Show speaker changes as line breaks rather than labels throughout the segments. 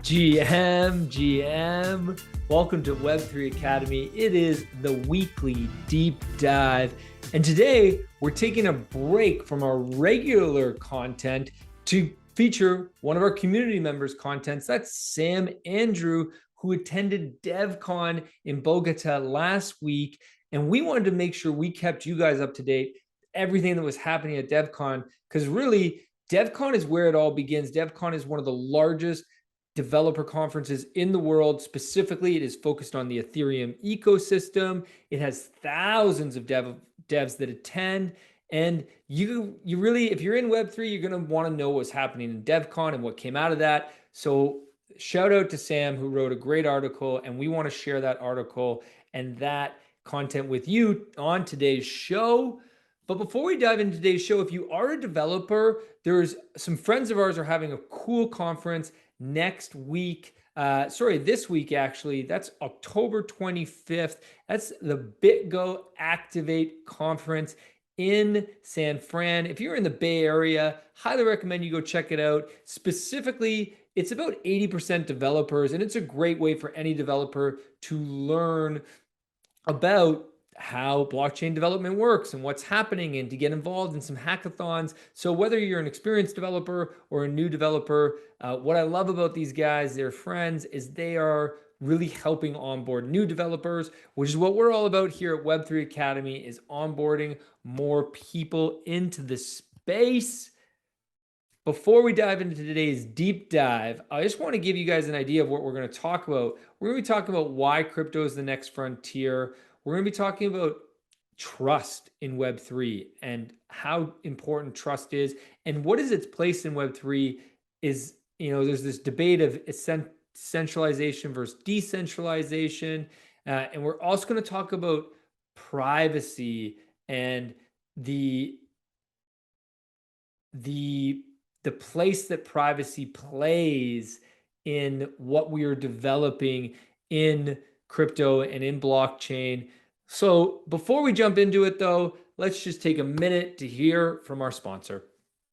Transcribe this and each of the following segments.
GM. Welcome to Web3 Academy. It is the weekly deep dive. And today we're taking a break from our regular content to feature one of our community members' contents. That's Sam Andrew, who attended DevCon in Bogota last week. And we wanted to make sure we kept you guys up to date, everything that was happening at DevCon, because really DevCon is where it all begins. DevCon is one of the largest developer conferences in the world. Specifically, it is focused on the Ethereum ecosystem. It has thousands of devs that attend. And you really, if you're in Web3, you're going to want to know what's happening in DevCon and what came out of that. So shout out to Sam, who wrote a great article, and we want to share that article and that content with you on today's show. But before we dive into today's show, if you are a developer, there's some friends of ours are having a cool conference next week. This week, actually. That's October 25th. That's the BitGo Activate Conference in San Fran. If you're in the Bay Area, highly recommend you go check it out. Specifically, it's about 80% developers, and it's a great way for any developer to learn about how blockchain development works and what's happening, and to get involved in some hackathons. So whether you're an experienced developer or a new developer, what I love about these guys, their friends, is they are really helping onboard new developers, which is what we're all about here at Web3 Academy, is onboarding more people into the space. Before we dive into today's deep dive, I just want to give you guys an idea of what we're going to talk about. We're going to be talking about why crypto is the next frontier. We're going to be talking about trust in Web3 and how important trust is, and what is its place in Web3 is, there's this debate of centralization versus decentralization. And we're also going to talk about privacy and the place that privacy plays in what we are developing in crypto and in blockchain. So before we jump into it though, let's just take a minute to hear from our sponsor.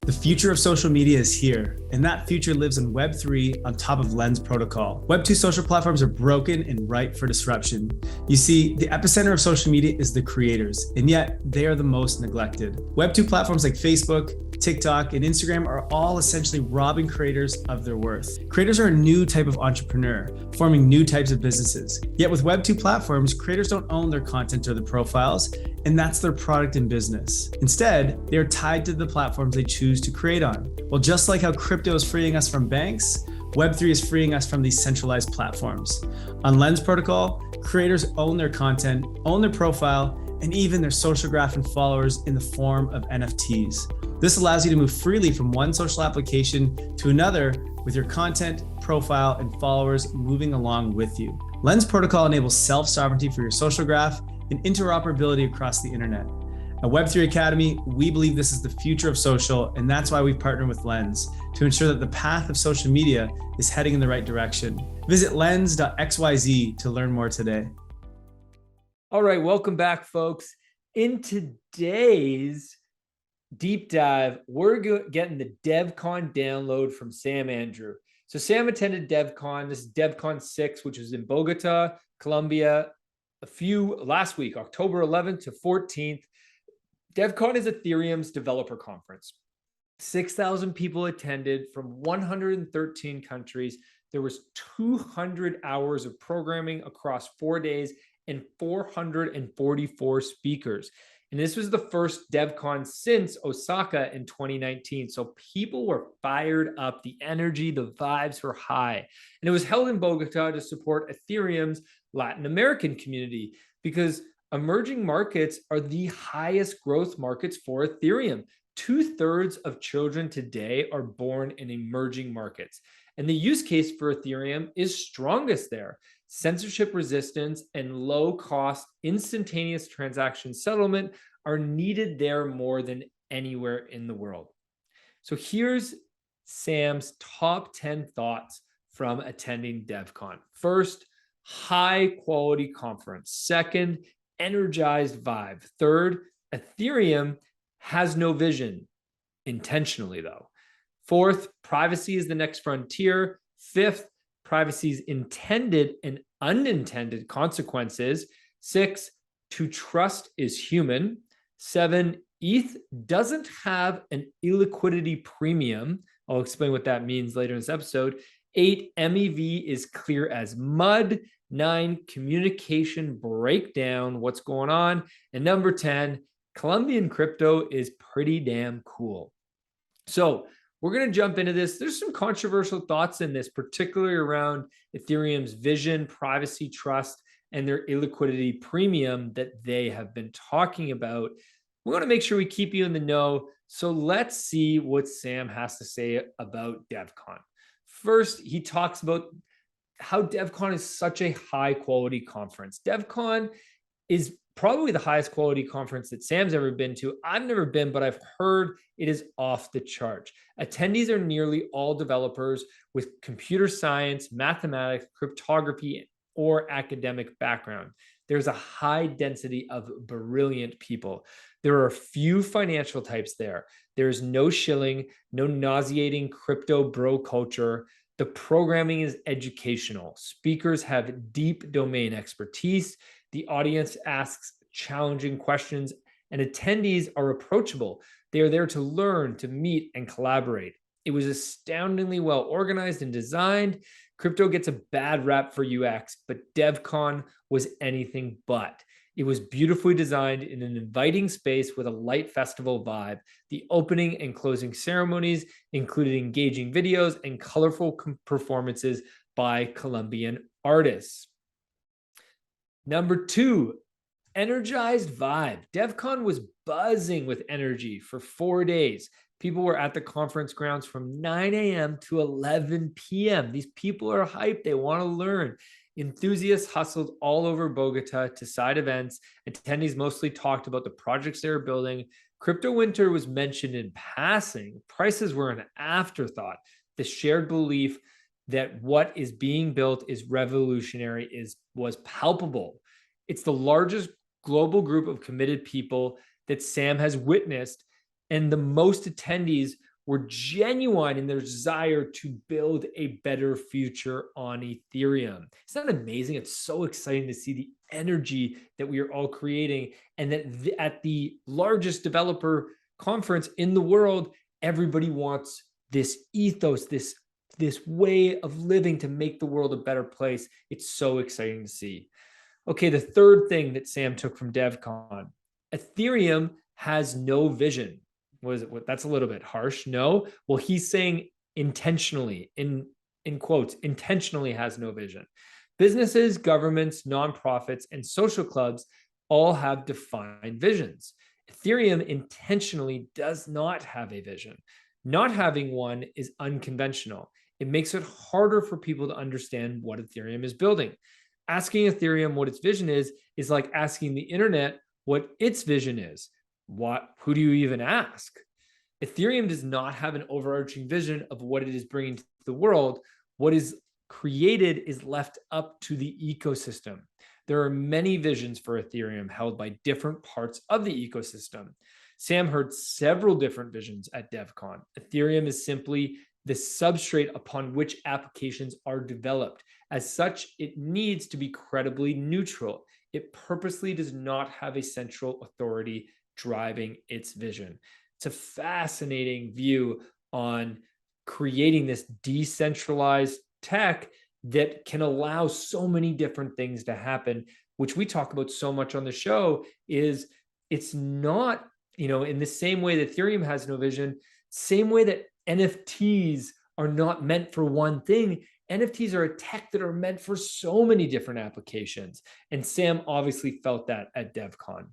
The future of social media is here, and that future lives in Web3 on top of Lens protocol. Web2 social platforms are broken and ripe for disruption. You see, the epicenter of social media is the creators, and yet they are the most neglected. Web2 platforms like Facebook, TikTok, and Instagram are all essentially robbing creators of their worth. Creators are a new type of entrepreneur, forming new types of businesses. Yet with Web2 platforms, creators don't own their content or their profiles, and that's their product and business. Instead, they are tied to the platforms they choose to create on. Well, just like how crypto is freeing us from banks, Web3 is freeing us from these centralized platforms. On Lens protocol, creators own their content, own their profile, and even their social graph and followers in the form of NFTs. This allows you to move freely from one social application to another with your content, profile, and followers moving along with you. Lens protocol enables self-sovereignty for your social graph and interoperability across the internet. At Web3 Academy, we believe this is the future of social, and that's why we've partnered with Lens to ensure that the path of social media is heading in the right direction. Visit lens.xyz to learn more today.
All right, welcome back, folks. In today's deep dive, we're getting the DevCon download from Sam Andrew. So Sam attended DevCon. This is DevCon 6, which was in Bogota, Colombia, last week, October 11th to 14th. DevCon is Ethereum's developer conference. 6,000 people attended from 113 countries. There was 200 hours of programming across 4 days and 444 speakers. And this was the first DevCon since Osaka in 2019. So people were fired up. The energy, the vibes were high. And it was held in Bogota to support Ethereum's Latin American community, because emerging markets are the highest growth markets for Ethereum. 2/3 of children today are born in emerging markets. And the use case for Ethereum is strongest there. Censorship resistance and low cost instantaneous transaction settlement are needed there more than anywhere in the world. So here's Sam's top 10 thoughts from attending DevCon. First, high quality conference. Second, energized vibe. Third, Ethereum has no vision, intentionally though. Fourth, privacy is the next frontier. Fifth, privacy's intended and unintended consequences. 6, to trust is human. 7, ETH doesn't have an illiquidity premium. I'll explain what that means later in this episode. 8, MEV is clear as mud. 9, communication breakdown, what's going on. And number 10, Colombian crypto is pretty damn cool. So we're going to jump into this. There's some controversial thoughts in this, particularly around Ethereum's vision, privacy, trust, and their illiquidity premium that they have been talking about. We want to make sure we keep you in the know. So let's see what Sam has to say about DevCon. First, he talks about how DevCon is such a high quality conference. DevCon is probably the highest quality conference that Sam's ever been to. I've never been, but I've heard it is off the charts. Attendees are nearly all developers with computer science, mathematics, cryptography, or academic background. There's a high density of brilliant people. There are a few financial types there. There's no shilling, no nauseating crypto bro culture. The programming is educational. Speakers have deep domain expertise. The audience asks challenging questions, and attendees are approachable. They are there to learn, to meet, and collaborate. It was astoundingly well organized and designed. Crypto gets a bad rap for UX, but DevCon was anything but. It was beautifully designed in an inviting space with a light festival vibe. The opening and closing ceremonies included engaging videos and colorful performances by Colombian artists. Number 2, Energized Vibe. DevCon was buzzing with energy for 4 days. People were at the conference grounds from 9 a.m. to 11 p.m. These people are hyped. They want to learn. Enthusiasts hustled all over Bogota to side events. Attendees mostly talked about the projects they were building. Crypto winter was mentioned in passing. Prices were an afterthought. The shared belief that what is being built is revolutionary was palpable. It's the largest global group of committed people that Sam has witnessed, and the most attendees were genuine in their desire to build a better future on Ethereum. Isn't that amazing? It's so exciting to see the energy that we are all creating, and that at the largest developer conference in the world, everybody wants this ethos, this way of living to make the world a better place. It's so exciting to see. Okay, the third thing that Sam took from DevCon, Ethereum has no vision. That's a little bit harsh. No, well, he's saying intentionally, in quotes, intentionally has no vision. Businesses, governments, nonprofits, and social clubs all have defined visions. Ethereum intentionally does not have a vision. Not having one is unconventional. It makes it harder for people to understand what Ethereum is building. Asking Ethereum what its vision is like asking the internet what its vision is. Who do you even ask? Ethereum does not have an overarching vision of what it is bringing to the world. What is created is left up to the ecosystem. There are many visions for Ethereum held by different parts of the ecosystem. Sam heard several different visions at DevCon. Ethereum is simply the substrate upon which applications are developed. As such, it needs to be credibly neutral. It purposely does not have a central authority driving its vision. It's a fascinating view on creating this decentralized tech that can allow so many different things to happen, which we talk about so much on the show. Is it's not, in the same way that Ethereum has no vision, same way that NFTs are not meant for one thing. NFTs are a tech that are meant for so many different applications. And Sam obviously felt that at DevCon.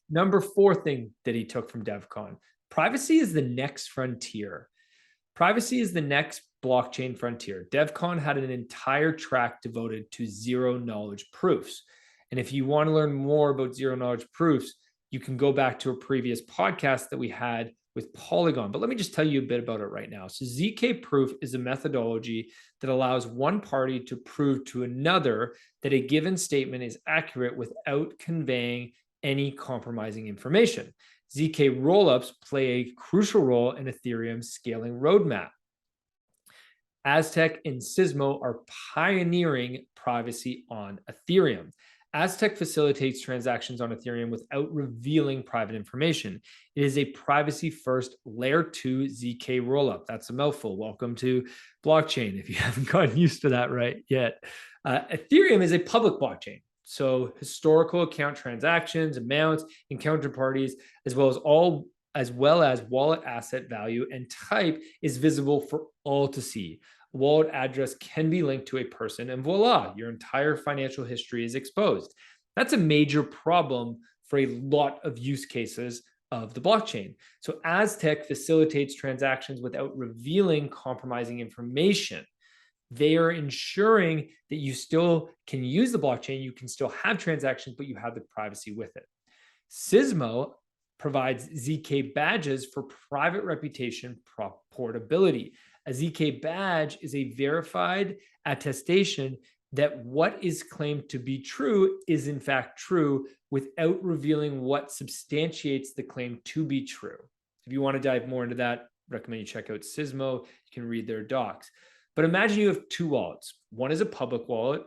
Number 4 thing that he took from DevCon, privacy is the next frontier. Privacy is the next blockchain frontier. DevCon had an entire track devoted to zero knowledge proofs. And if you want to learn more about zero knowledge proofs, you can go back to a previous podcast that we had with Polygon. But let me just tell you a bit about it right now. So ZK proof is a methodology that allows one party to prove to another that a given statement is accurate without conveying any compromising information. ZK rollups play a crucial role in Ethereum's scaling roadmap. Aztec and Sysmo are pioneering privacy on Ethereum. Aztec facilitates transactions on Ethereum without revealing private information. It is a privacy-first Layer 2 ZK rollup. That's a mouthful. Welcome to blockchain if you haven't gotten used to that right yet. Ethereum is a public blockchain. So historical account transactions, amounts, and counterparties, as well as wallet asset value and type is visible for all to see. A wallet address can be linked to a person, and voila, your entire financial history is exposed. That's a major problem for a lot of use cases of the blockchain. So Aztec facilitates transactions without revealing compromising information. They are ensuring that you still can use the blockchain, you can still have transactions, but you have the privacy with it. Sysmo provides ZK badges for private reputation portability. A ZK badge is a verified attestation that what is claimed to be true is in fact true without revealing what substantiates the claim to be true. If you want to dive more into that, I recommend you check out Sysmo. You can read their docs. But imagine you have two wallets. One is a public wallet,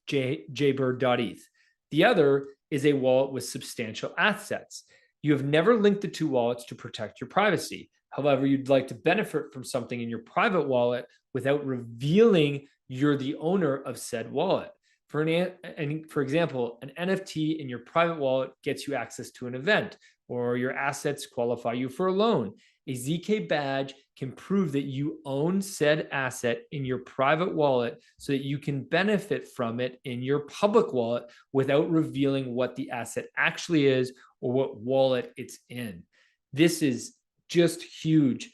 jaybird.eth. The other is a wallet with substantial assets. You have never linked the two wallets to protect your privacy. However, you'd like to benefit from something in your private wallet without revealing you're the owner of said wallet. For example, an NFT in your private wallet gets you access to an event, or your assets qualify you for a loan. A ZK badge can prove that you own said asset in your private wallet so that you can benefit from it in your public wallet without revealing what the asset actually is or what wallet it's in. This is just huge.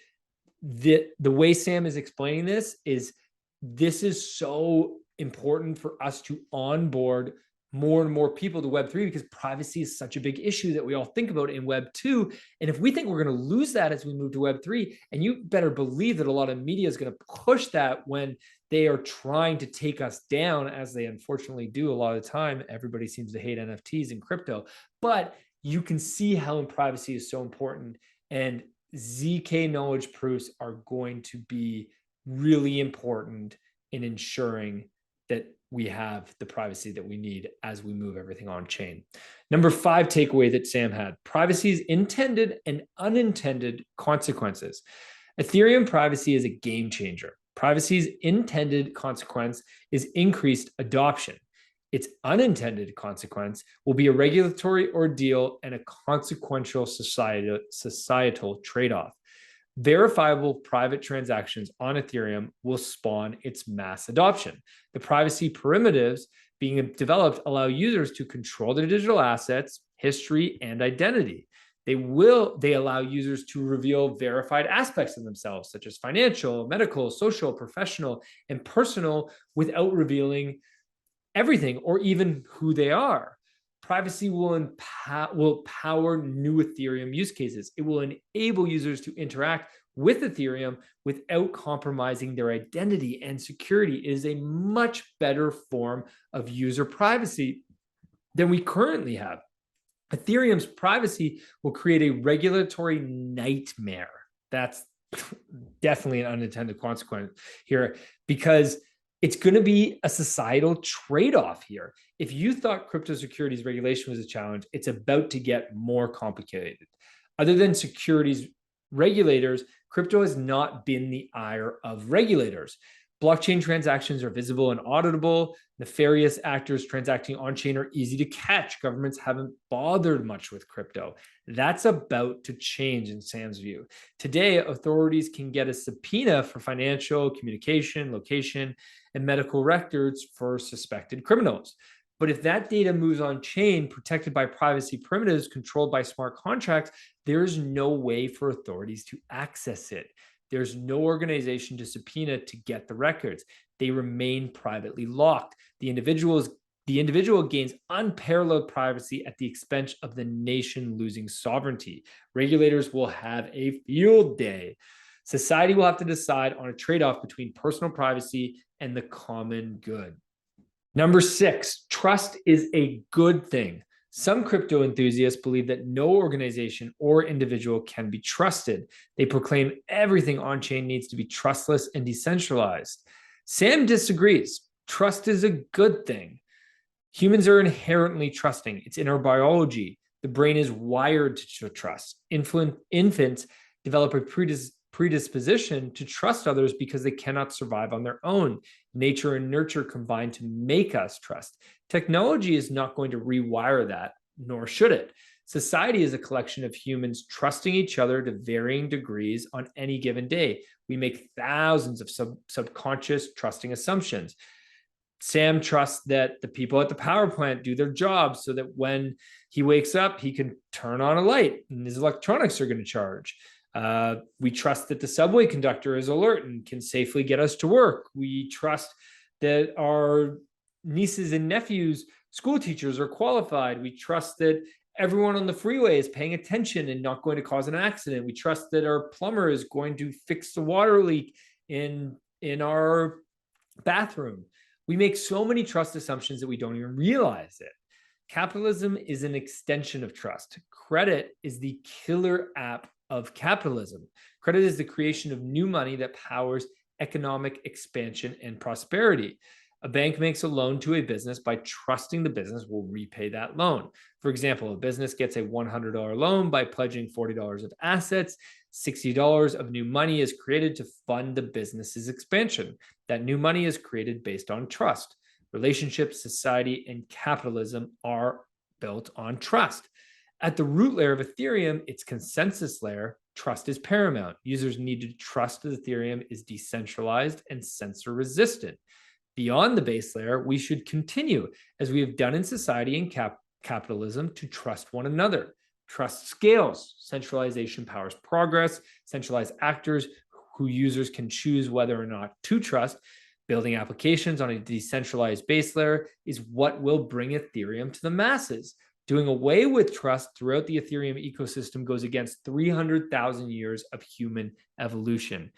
The way Sam is explaining this is so important for us to onboard more and more people to Web3 because privacy is such a big issue that we all think about in Web2. And if we think we're going to lose that as we move to Web3, and you better believe that a lot of media is going to push that when they are trying to take us down, as they unfortunately do a lot of the time. Everybody seems to hate NFTs and crypto, but you can see how privacy is so important. And ZK knowledge proofs are going to be really important in ensuring that we have the privacy that we need as we move everything on chain. Number 5 takeaway that Sam had: privacy's intended and unintended consequences. Ethereum privacy is a game changer. Privacy's intended consequence is increased adoption. Its unintended consequence will be a regulatory ordeal and a consequential societal trade-off. Verifiable private transactions on Ethereum will spawn its mass adoption. The privacy primitives being developed allow users to control their digital assets, history, and identity. They allow users to reveal verified aspects of themselves, such as financial, medical, social, professional, and personal, without revealing everything or even who they are. Privacy will power new Ethereum use cases. It will enable users to interact with Ethereum without compromising their identity and security. It is a much better form of user privacy than we currently have. Ethereum's privacy will create a regulatory nightmare. That's definitely an unintended consequence here, because it's going to be a societal trade-off here. If you thought crypto securities regulation was a challenge, it's about to get more complicated. Other than securities regulators, crypto has not been the ire of regulators. Blockchain transactions are visible and auditable. Nefarious actors transacting on-chain are easy to catch. Governments haven't bothered much with crypto. That's about to change in Sam's view. Today, authorities can get a subpoena for financial, communication, location, and medical records for suspected criminals. But if that data moves on chain, protected by privacy primitives controlled by smart contracts, there's no way for authorities to access it. There's no organization to subpoena to get the records. They remain privately locked. The individual gains unparalleled privacy at the expense of the nation losing sovereignty. Regulators will have a field day. Society will have to decide on a trade-off between personal privacy and the common good. Number 6, trust is a good thing. Some crypto enthusiasts believe that no organization or individual can be trusted. They proclaim everything on chain needs to be trustless and decentralized. Sam disagrees. Trust is a good thing. Humans are inherently trusting. It's in our biology. The brain is wired to trust. Infants develop a predisposition to trust others because they cannot survive on their own. Nature and nurture combine to make us trust. Technology is not going to rewire that, nor should it. Society is a collection of humans trusting each other to varying degrees on any given day. We make thousands of subconscious trusting assumptions. Sam trusts that the people at the power plant do their job so that when he wakes up, he can turn on a light and his electronics are going to charge. We trust that the subway conductor is alert and can safely get us to work. We trust that our nieces and nephews, school teachers, are qualified. We trust that everyone on the freeway is paying attention and not going to cause an accident. We trust that our plumber is going to fix the water leak in our bathroom. We make so many trust assumptions that we don't even realize it. Capitalism is an extension of trust. Credit is the killer app of capitalism. Credit is the creation of new money that powers economic expansion and prosperity. A bank makes a loan to a business by trusting the business will repay that loan. For example, a business gets a $100 loan by pledging $40 of assets. $60 of new money is created to fund the business's expansion. That new money is created based on trust. Relationships, society, and capitalism are built on trust. At the root layer of Ethereum, its consensus layer, trust is paramount. Users need to trust that Ethereum is decentralized and censor resistant. Beyond the base layer, we should continue, as we have done in society and capitalism, to trust one another. Trust scales. Centralization powers progress. Centralized actors who users can choose whether or not to trust. Building applications on a decentralized base layer is what will bring Ethereum to the masses. Doing away with trust throughout the Ethereum ecosystem goes against 300,000 years of human evolution.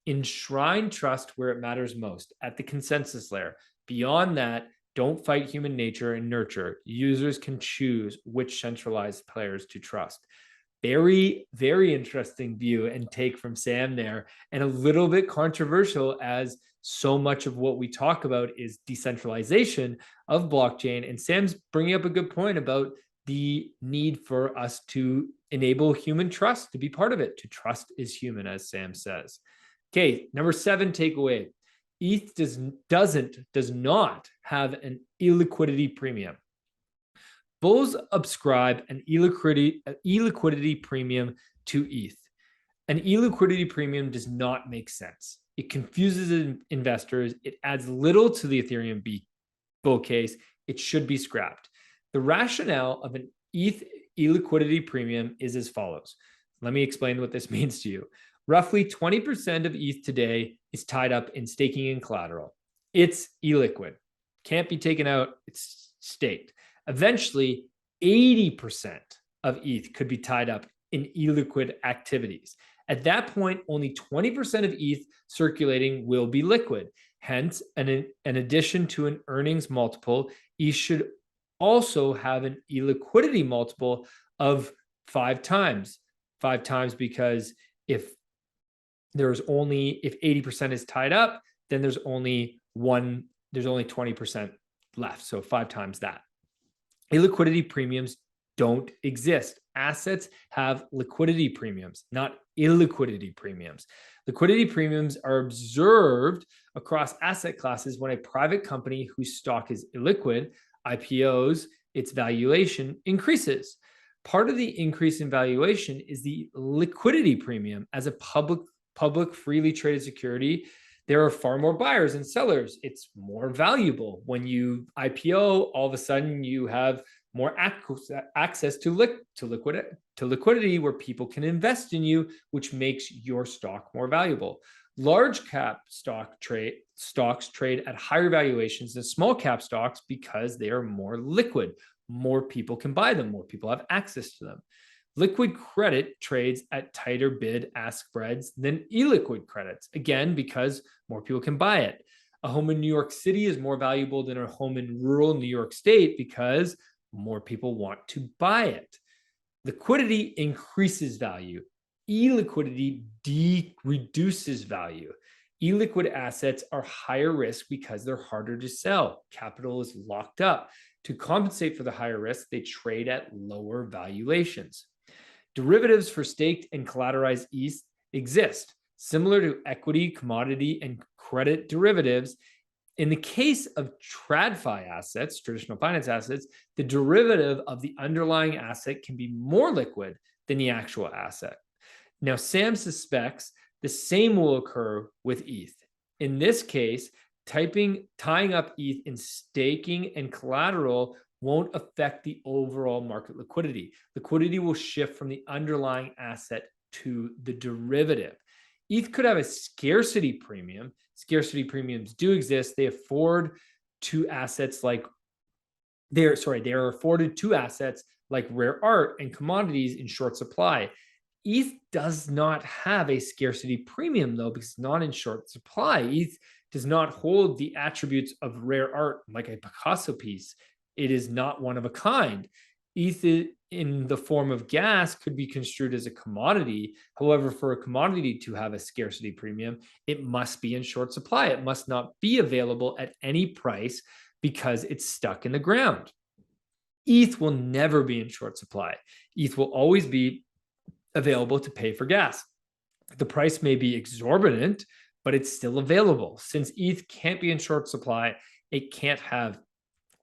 Enshrine trust where it matters most, at the consensus layer. Beyond that, don't fight human nature and nurture. Users can choose which centralized players to trust. Very, very interesting view and take from Sam there, and a little bit controversial, as so much of what we talk about is decentralization of blockchain. And Sam's bringing up a good point about the need for us to enable human trust, to be part of it. To trust is human, as Sam says. Okay, number 7 takeaway. ETH does not have an illiquidity premium. Bulls ascribe an illiquidity premium to ETH. An illiquidity premium does not make sense. It confuses investors. It adds little to the Ethereum bull case. It should be scrapped. The rationale of an ETH illiquidity premium is as follows. Let me explain what this means to you. Roughly 20% of ETH today is tied up in staking and collateral. It's illiquid. Can't be taken out. It's staked. Eventually, 80% of ETH could be tied up in illiquid activities. At that point, only 20% of ETH circulating will be liquid. Hence, in addition to an earnings multiple, ETH should also have an illiquidity multiple of 5 times. 5 times because if 80% is tied up, then there's only 20% left. So 5 times that. Illiquidity premiums don't exist. Assets have liquidity premiums, not illiquidity premiums. Liquidity premiums are observed across asset classes when a private company whose stock is illiquid IPOs, its valuation increases. Part of the increase in valuation is the liquidity premium. As a public freely traded security, there are far more buyers and sellers. It's more valuable. When you IPO, all of a sudden you have more access to liquidity where people can invest in you, which makes your stock more valuable. Large cap stocks trade at higher valuations than small cap stocks because they are more liquid. More people can buy them. More people have access to them. Liquid credit trades at tighter bid-ask spreads than illiquid credits, again, because more people can buy it. A home in New York City is more valuable than a home in rural New York State because more people want to buy it. Liquidity increases value. Illiquidity reduces value. Illiquid assets are higher risk because they're harder to sell. Capital is locked up. To compensate for the higher risk, they trade at lower valuations. Derivatives for staked and collateralized ETH exist, similar to equity, commodity, and credit derivatives. In the case of TradFi assets, traditional finance assets, the derivative of the underlying asset can be more liquid than the actual asset. Now, Sam suspects the same will occur with ETH. In this case, tying up ETH in staking and collateral won't affect the overall market liquidity. Liquidity will shift from the underlying asset to the derivative. ETH could have a scarcity premium. Scarcity premiums do exist. They afford to assets like they are afforded to assets like rare art and commodities in short supply. ETH does not have a scarcity premium though, because it's not in short supply. ETH does not hold the attributes of rare art like a Picasso piece. It is not one of a kind. ETH in the form of gas could be construed as a commodity. However, for a commodity to have a scarcity premium, it must be in short supply. It must not be available at any price because it's stuck in the ground. ETH will never be in short supply. ETH will always be available to pay for gas. The price may be exorbitant, but it's still available. Since ETH can't be in short supply, it can't have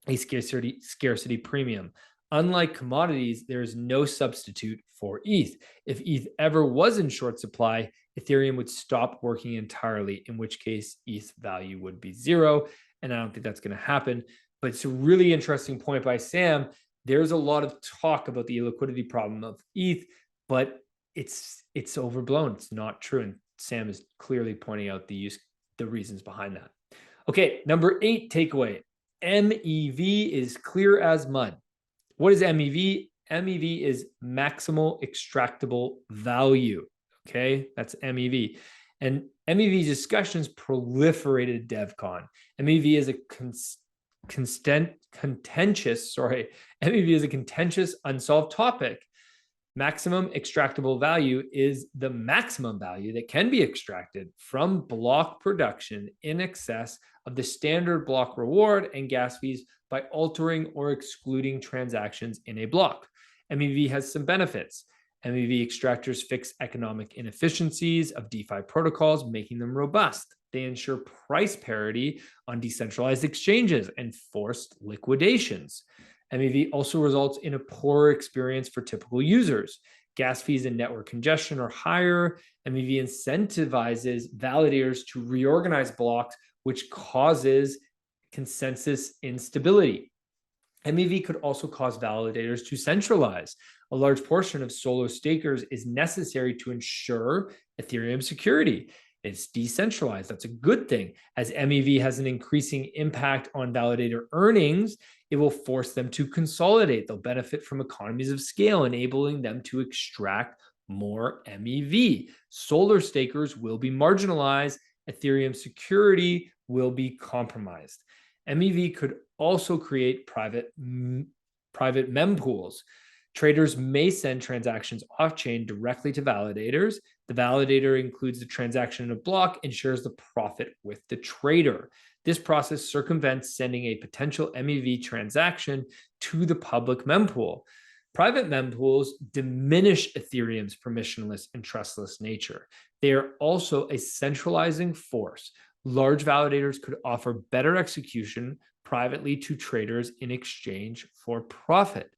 a scarcity premium. Unlike commodities, there is no substitute for ETH. If ETH ever was in short supply, Ethereum would stop working entirely, in which case ETH value would be zero. And I don't think that's going to happen. But it's a really interesting point by Sam. There's a lot of talk about the illiquidity problem of ETH, but it's overblown. It's not true. And Sam is clearly pointing out the reasons behind that. Okay, number 8 takeaway. MEV is clear as mud. What is MEV? MEV is maximal extractable value. Okay, that's MEV. And MEV discussions proliferated DevCon. MEV is a contentious, unsolved topic. Maximum extractable value is the maximum value that can be extracted from block production in excess of the standard block reward and gas fees by altering or excluding transactions in a block. MEV has some benefits. MEV extractors fix economic inefficiencies of DeFi protocols, making them robust. They ensure price parity on decentralized exchanges and forced liquidations. MEV also results in a poorer experience for typical users. Gas fees and network congestion are higher. MEV incentivizes validators to reorganize blocks, which causes consensus instability. MEV could also cause validators to centralize. A large portion of solo stakers is necessary to ensure Ethereum security. It's decentralized. That's a good thing. As MEV has an increasing impact on validator earnings, it will force them to consolidate. They'll benefit from economies of scale, enabling them to extract more MEV. Solar stakers will be marginalized. Ethereum security will be compromised. MEV could also create private mempools. Traders may send transactions off-chain directly to validators. The validator includes the transaction in a block and shares the profit with the trader. This process circumvents sending a potential MEV transaction to the public mempool. Private mempools diminish Ethereum's permissionless and trustless nature. They are also a centralizing force. Large validators could offer better execution privately to traders in exchange for profit.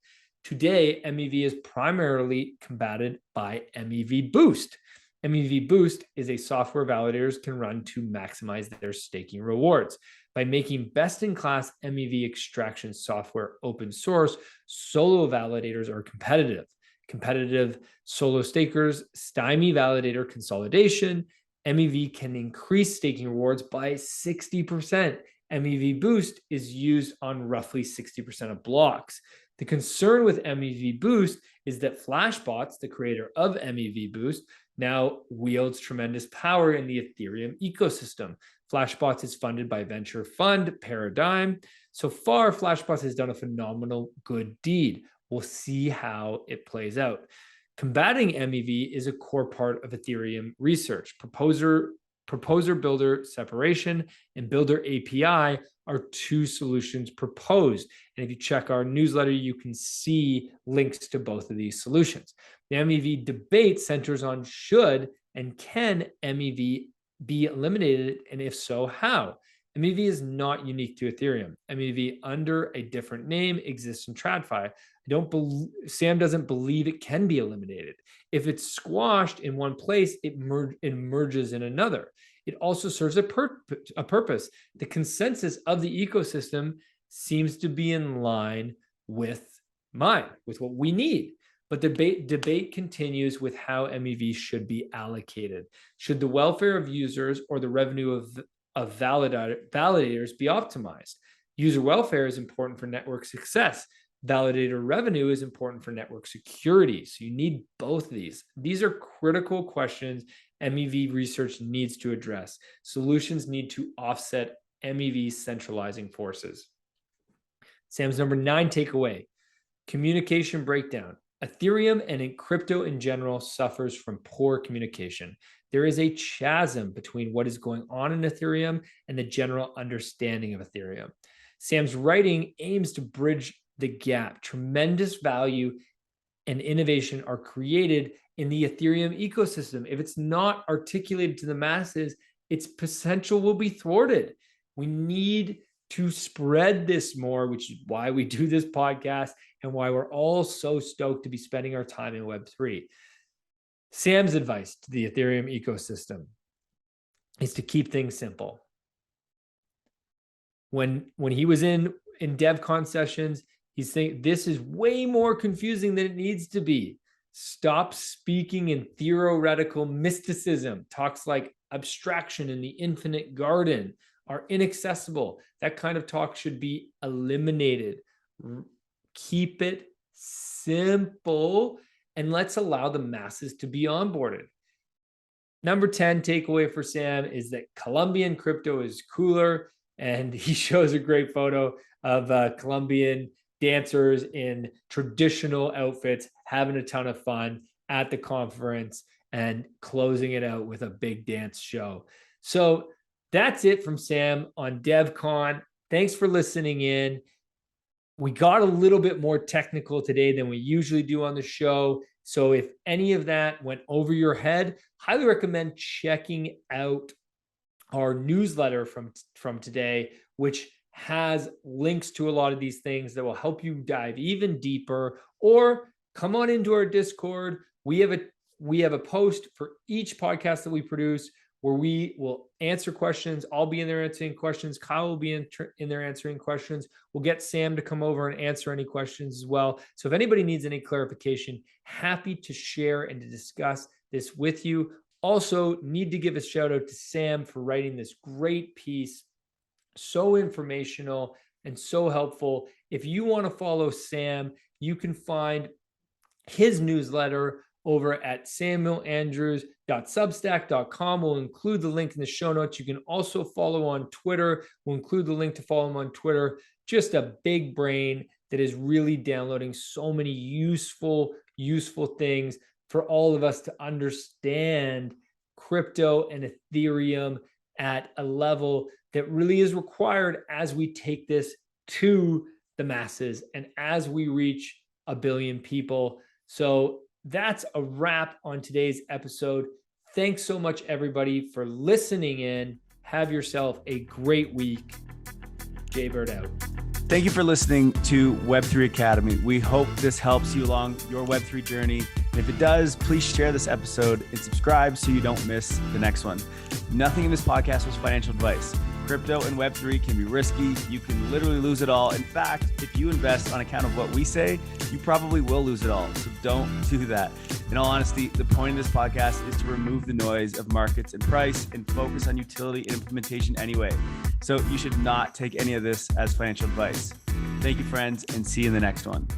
Today, MEV is primarily combated by MEV Boost. MEV Boost is a software validators can run to maximize their staking rewards. By making best-in-class MEV extraction software open source, solo validators are competitive. Competitive solo stakers stymie validator consolidation. MEV can increase staking rewards by 60%. MEV Boost is used on roughly 60% of blocks. The concern with MEV Boost is that Flashbots, the creator of MEV Boost, now wields tremendous power in the Ethereum ecosystem. Flashbots is funded by venture fund Paradigm. So far, Flashbots has done a phenomenal good deed. We'll see how it plays out. Combating MEV is a core part of Ethereum research. Proposer builder separation and builder API are two solutions proposed. And if you check our newsletter, you can see links to both of these solutions. The MEV debate centers on should and can MEV be eliminated, and if so, how? MEV is not unique to Ethereum. MEV under a different name exists in TradFi. Sam doesn't believe it can be eliminated. If it's squashed in one place, it merges in another. It also serves a purpose. The consensus of the ecosystem seems to be in line with what we need. But debate continues with how MEV should be allocated. Should the welfare of users or the revenue of validators be optimized? User welfare is important for network success. Validator revenue is important for network security. So you need both of these. These are critical questions MEV research needs to address. Solutions need to offset MEV's centralizing forces. Sam's number 9 takeaway: communication breakdown. Ethereum and in crypto in general suffers from poor communication. There is a chasm between what is going on in Ethereum and the general understanding of Ethereum. Sam's writing aims to bridge the gap. Tremendous value and innovation are created in the Ethereum ecosystem. If it's not articulated to the masses, its potential will be thwarted. We need to spread this more, which is why we do this podcast and why we're all so stoked to be spending our time in Web3. Sam's advice to the Ethereum ecosystem is to keep things simple. When he was in DevCon sessions, he's saying this is way more confusing than it needs to be. Stop speaking in theoretical mysticism. Talks like abstraction in the infinite garden are inaccessible. That kind of talk should be eliminated. Keep it simple and let's allow the masses to be onboarded. Number 10 takeaway for Sam is that Colombian crypto is cooler, and he shows a great photo of Colombian dancers in traditional outfits having a ton of fun at the conference and closing it out with a big dance show. So that's it from Sam on DevCon. Thanks for listening in. We got a little bit more technical today than we usually do on the show. So if any of that went over your head, highly recommend checking out our newsletter from today, which has links to a lot of these things that will help you dive even deeper, or come on into our Discord. We have a post for each podcast that we produce where we will answer questions. I'll be in there answering questions. Kyle will be in there answering questions. We'll get Sam to come over and answer any questions as well. So if anybody needs any clarification, happy to share and to discuss this with you. Also, need to give a shout out to Sam for writing this great piece. So informational and so helpful. If you want to follow Sam, you can find his newsletter over at samuelandrews.substack.com. We'll include the link in the show notes. You can also follow on Twitter. We'll include the link to follow him on Twitter. Just a big brain that is really downloading so many useful things for all of us to understand crypto and Ethereum at a level that really is required as we take this to the masses and as we reach 1 billion people. So that's a wrap on today's episode. Thanks so much, everybody, for listening in. Have yourself a great week. Jay Bird out.
Thank you for listening to Web3 Academy. We hope this helps you along your Web3 journey. And if it does, please share this episode and subscribe so you don't miss the next one. Nothing in this podcast was financial advice. Crypto and Web3 can be risky. You can literally lose it all. In fact, if you invest on account of what we say, you probably will lose it all. So don't do that. In all honesty, the point of this podcast is to remove the noise of markets and price and focus on utility and implementation anyway. So you should not take any of this as financial advice. Thank you, friends, and see you in the next one.